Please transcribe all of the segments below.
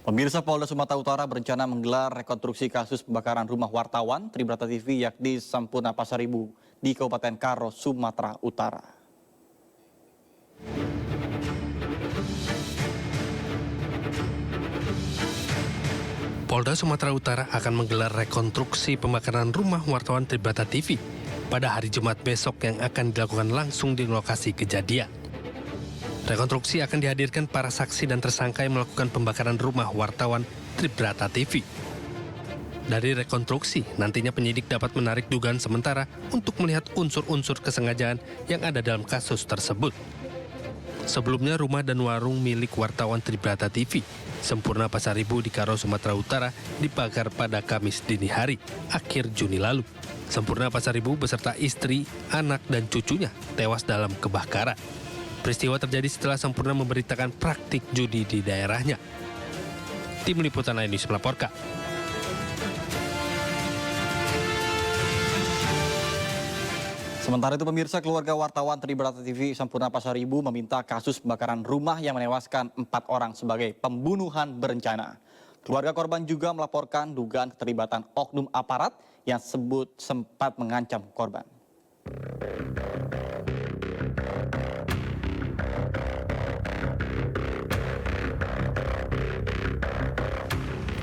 Pemirsa, Polda Sumatera Utara berencana menggelar rekonstruksi kasus pembakaran rumah wartawan Tribrata TV yakni Sampurna Pasaribu di Kabupaten Karo, Sumatera Utara. Polda Sumatera Utara akan menggelar rekonstruksi pembakaran rumah wartawan Tribrata TV pada hari Jumat besok yang akan dilakukan langsung di lokasi kejadian. Rekonstruksi akan dihadirkan para saksi dan tersangka yang melakukan pembakaran rumah wartawan Tribrata TV. Dari rekonstruksi, nantinya penyidik dapat menarik dugaan sementara untuk melihat unsur-unsur kesengajaan yang ada dalam kasus tersebut. Sebelumnya, rumah dan warung milik wartawan Tribrata TV, Sampurna Pasaribu di Karo, Sumatera Utara, dibakar pada Kamis dini hari, akhir Juni lalu. Sampurna Pasaribu beserta istri, anak, dan cucunya tewas dalam kebakaran. Peristiwa terjadi setelah Sampurna memberitakan praktik judi di daerahnya. Tim Liputan News melaporkan. Sementara itu, pemirsa, keluarga wartawan Tribrata TV Sampurna Pasaribu meminta kasus pembakaran rumah yang menewaskan 4 orang sebagai pembunuhan berencana. Keluarga korban juga melaporkan dugaan keterlibatan oknum aparat yang sempat mengancam korban.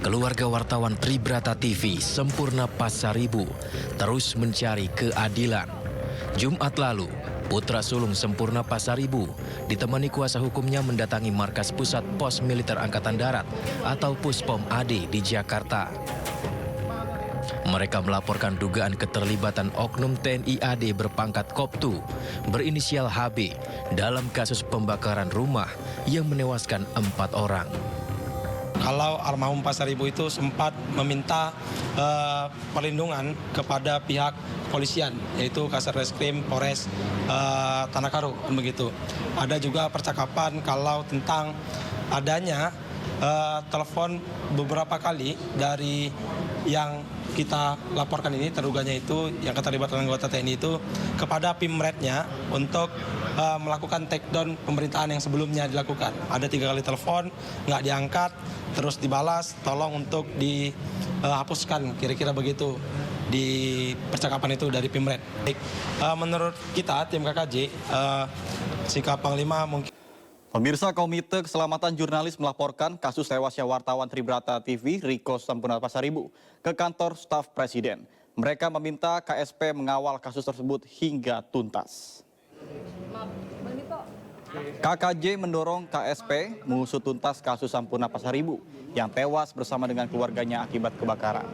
Keluarga wartawan Tribrata TV Sampurna Pasaribu terus mencari keadilan. Jumat lalu, putra sulung Sampurna Pasaribu ditemani kuasa hukumnya mendatangi markas Pusat Pos Militer Angkatan Darat atau Puspom AD di Jakarta. Mereka melaporkan dugaan keterlibatan oknum TNI AD berpangkat Koptu berinisial HB dalam kasus pembakaran rumah yang menewaskan 4 orang. Kalau almarhum Pasaribu itu sempat meminta perlindungan kepada pihak polisian, yaitu Kasat-Reskrim Polres Tanah Karo, begitu. Ada juga percakapan kalau tentang adanya telepon beberapa kali dari yang kita laporkan ini, terduganya itu yang keterlibatan anggota TNI itu kepada Pimretnya untuk melakukan take down pemerintahan yang sebelumnya dilakukan. Ada 3 kali telepon, nggak diangkat, terus dibalas, tolong untuk dihapuskan, kira-kira begitu di percakapan itu dari Pimret. Menurut kita, tim KKJ, sikap Panglima mungkin. Pemirsa, Komite Keselamatan Jurnalis melaporkan kasus tewasnya wartawan Tribrata TV Riko Sampurna Pasaribu ke kantor staf Presiden. Mereka meminta KSP mengawal kasus tersebut hingga tuntas. KKJ mendorong KSP mengusut tuntas kasus Sampurna Pasaribu yang tewas bersama dengan keluarganya akibat kebakaran.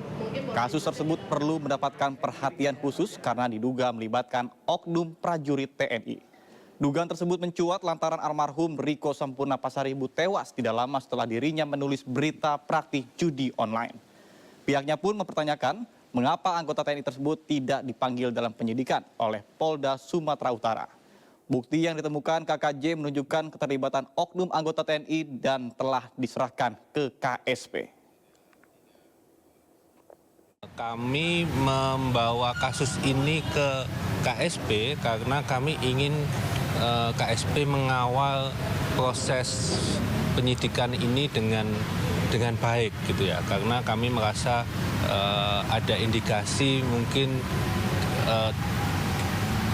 Kasus tersebut perlu mendapatkan perhatian khusus karena diduga melibatkan oknum prajurit TNI. Dugaan tersebut mencuat lantaran almarhum Riko Sampurna Pasaribu tewas tidak lama setelah dirinya menulis berita praktik judi online. Pihaknya pun mempertanyakan mengapa anggota TNI tersebut tidak dipanggil dalam penyidikan oleh Polda Sumatera Utara. Bukti yang ditemukan KKJ menunjukkan keterlibatan oknum anggota TNI dan telah diserahkan ke KSP. Kami membawa kasus ini ke KSP karena kami ingin KSP mengawal proses penyidikan ini dengan baik gitu ya, karena kami merasa ada indikasi mungkin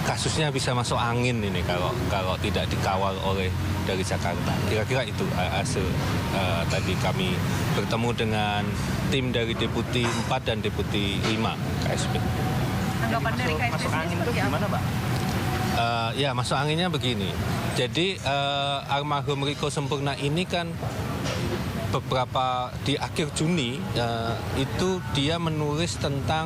kasusnya bisa masuk angin ini kalau tidak dikawal oleh dari Jakarta. Kira-kira itu hasil tadi kami bertemu dengan tim dari Deputi 4 dan Deputi 5 KSP. Tanggapan dari KSP masuk angin itu gimana, Pak? Ya, masuk anginnya begini. Jadi almarhum Riko Sampurna ini kan beberapa di akhir Juni itu dia menulis tentang